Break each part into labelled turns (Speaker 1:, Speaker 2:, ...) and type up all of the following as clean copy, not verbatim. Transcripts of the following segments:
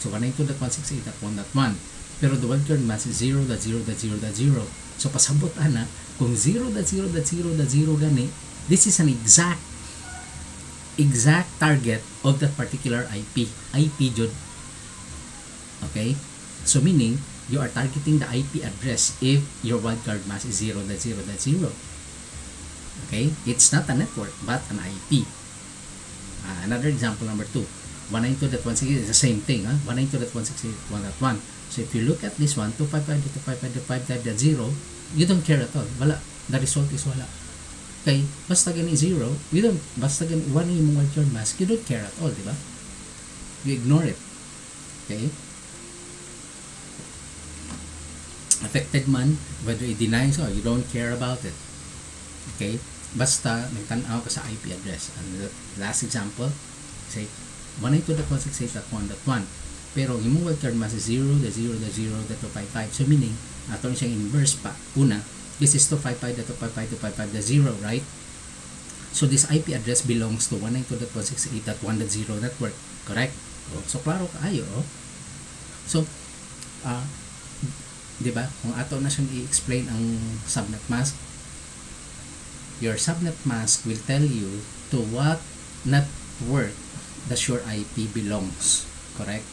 Speaker 1: So 192.168.1.1. Pero the wildcard mask is 0.0.0.0. So pasabot ana kung 0.0.0.0 gani, this is an exact target of that particular IP jud. Okay, so meaning you are targeting the IP address if your wildcard mask is 0.0.0. Okay, it's not a network but an IP. Another example number 2, 192.168 is the same thing, 192.168.1.1. So if you look at this one, 255.255.5.0, you don't care at all. Wala. The result is wala. Okay? Basta gani 0, basta gani 1 yung wildcard mask, you don't care at all, di ba? You ignore it. Okay? Affected man, whether it denies or you don't care about it. Okay? Basta nagtanaw ka sa IP address. And the last example, say 192.168.1.1. Pero yung wildcard mask is 0.0.0.255. So meaning, ato siyang inverse pa. Una, this is 255.255.255.0, right? So this IP address belongs to 192.168.1.0 network. Correct? So klaro kaayo. So, diba? Kung ato na siyang i-explain ang subnet mask, your subnet mask will tell you to what network does your IP belongs. Correct?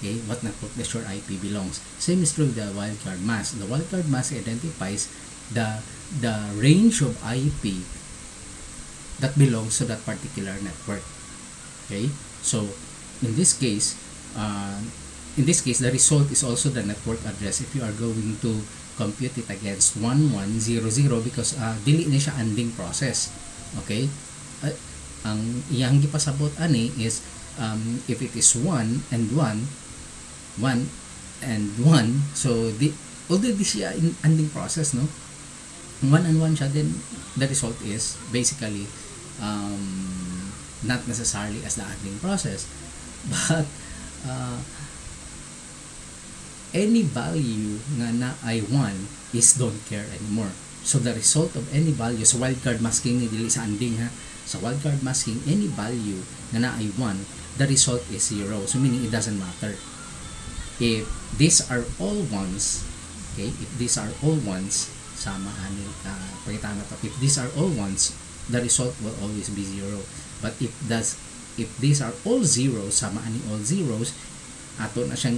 Speaker 1: Okay, what network does your IP belongs? Same is true with the wildcard mask. The wildcard mask identifies the range of IP that belongs to that particular network. Okay, so in this case, the result is also the network address if you are going to compute it against 1100 because dili na siya ANDing process. Okay, ang iyang gipasabot ani is if it is 1 and 1, so although this siya in ANDing process, no, 1 and 1 siya, then the result is basically not necessarily as the ANDing process, but any value nga na ay 1 is don't care anymore. So the result of any value sa wildcard masking ni dili sa ANDing, sa wildcard masking, any value nga na ay 1, the result is 0. So meaning it doesn't matter. If these are all ones, okay, if these are all ones, sama ani pakita na to. If these are all ones, the result will always be 0. But if these are all zeros, sama ani all zeros, ato na siyang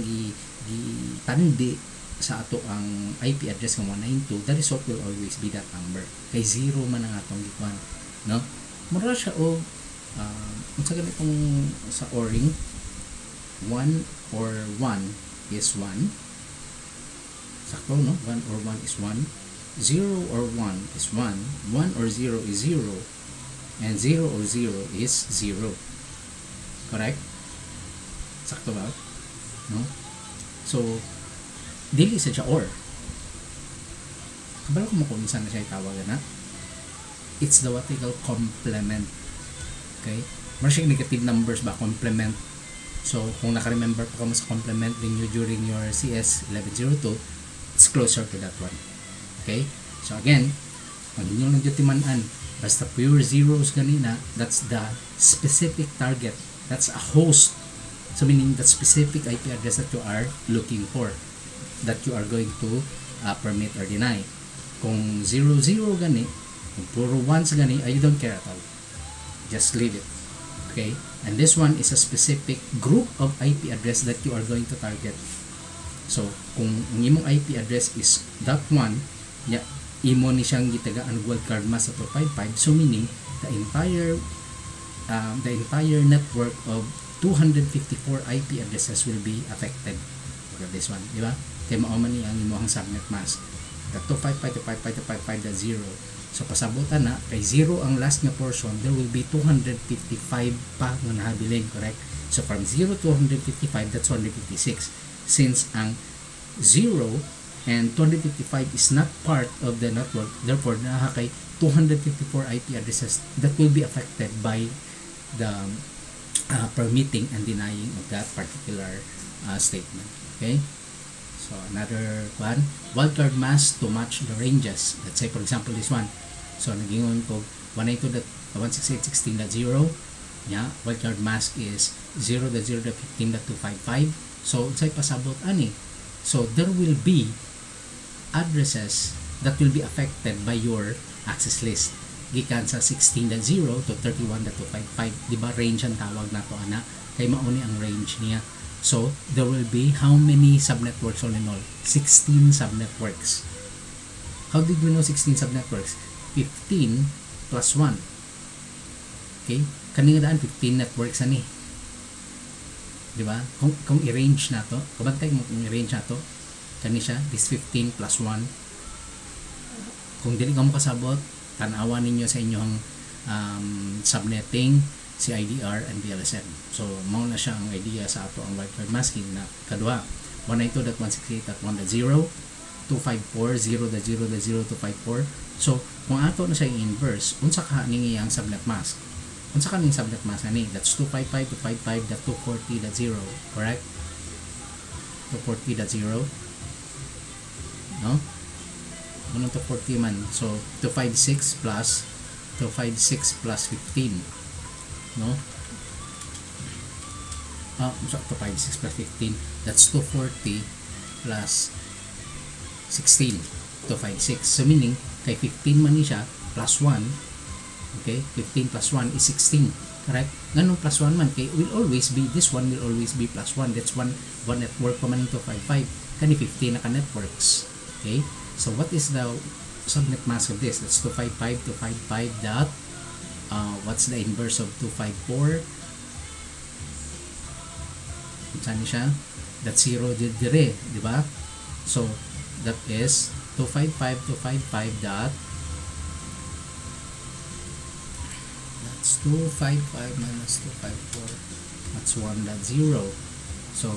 Speaker 1: gitandi sa ato ang IP address ng 192, the result will always be that number. Kay 0 man ang atong gikuan, no? Mura siya o unsa ganitong sa ORing, 1 or 1 is 1. Sakto, no? 1 or 1 is 1. 0 or 1 is 1. 1 or 0 is 0. And 0 or 0 is 0. Correct? Sakto ba? No? So, dili sa siya or. Kabalo ko mo kung saan na siya itawagan na. It's the what we call complement. Okay? Maraming negative numbers ba? Complement. So, kung naka-remember pa ka mo sa complement din nyo during your CS 1102, it's closer to that one. Okay? So, again, pag nyo lang timanan, basta pure zeros ganina, that's the specific target. That's a host. So, meaning that specific IP address that you are looking for, that you are going to permit or deny. Kung 00 gani, kung puro 1s gani, you don't care at all. Just leave it. Okay? And this one is a specific group of IP address that you are going to target. So, kung ang imong IP address is that one, imo ni siyang gitagaan wildcard mask sa 255, so meaning the entire network of 254 IP addresses will be affected for this one, di ba? Kaya mauman niya ang imong subnet mask. The 255.255.255.0. So pasabutan na kay 0 ang last nga portion, there will be 255 pa nga nahabilin, correct? So from 0 to 155, that's 156. Since ang 0 and 255 is not part of the network, therefore naha kay 254 IP addresses that will be affected by the permitting and denying of that particular statement. Okay? So another one, wildcard mask to match the ranges. Let's say for example this one. So nagingon ko 192.168.16.0. Yeah, wildcard mask is 0.0.15.255. So unsay pasabot ani? So there will be addresses that will be affected by your access list gikan sa 16.0 to 31.255. Di ba range ang tawag nato ana, kay mauni ang range niya. So there will be how many subnetworks all in all? 16 subnetworks. How did we know 16 subnetworks? 15 plus 1. Okay, kanina daan 15 networks ani, di ba? Kung i-range na to, kabantay mo kung i-range na to, kani siya this 15 plus 1. Kung dili ka mo kasabot, tanawan ninyo sa inyong subnetting CIDR and DLSM. So mao na siya ang idea sa ato ang wildcard masking na kaduha 192.168.1.0 254.0.0.0.254. So kung ato na siya inverse, unsa ka ning iyang subnet mask? Unsa ka ning subnet mask ani? That's 255.255.240.0, correct? 240.0, no? Unang 240 man. So 256 plus 15, no? So 256 plus 15, that's 240 plus 16, 256. So meaning kay 15 man ni siya plus 1, okay? 15 plus 1 is 16, correct? Nganong plus 1 man kay will always be, this one will always be plus 1. That's one network pa man 255 kani 15 na ka networks. Okay, so what is the subnet mask of this? That's 255 dot what's the inverse of 254? Saan siya? That's 0 dire, di ba? So that is 255 dot, that's 255 minus 254, that's 1.0. So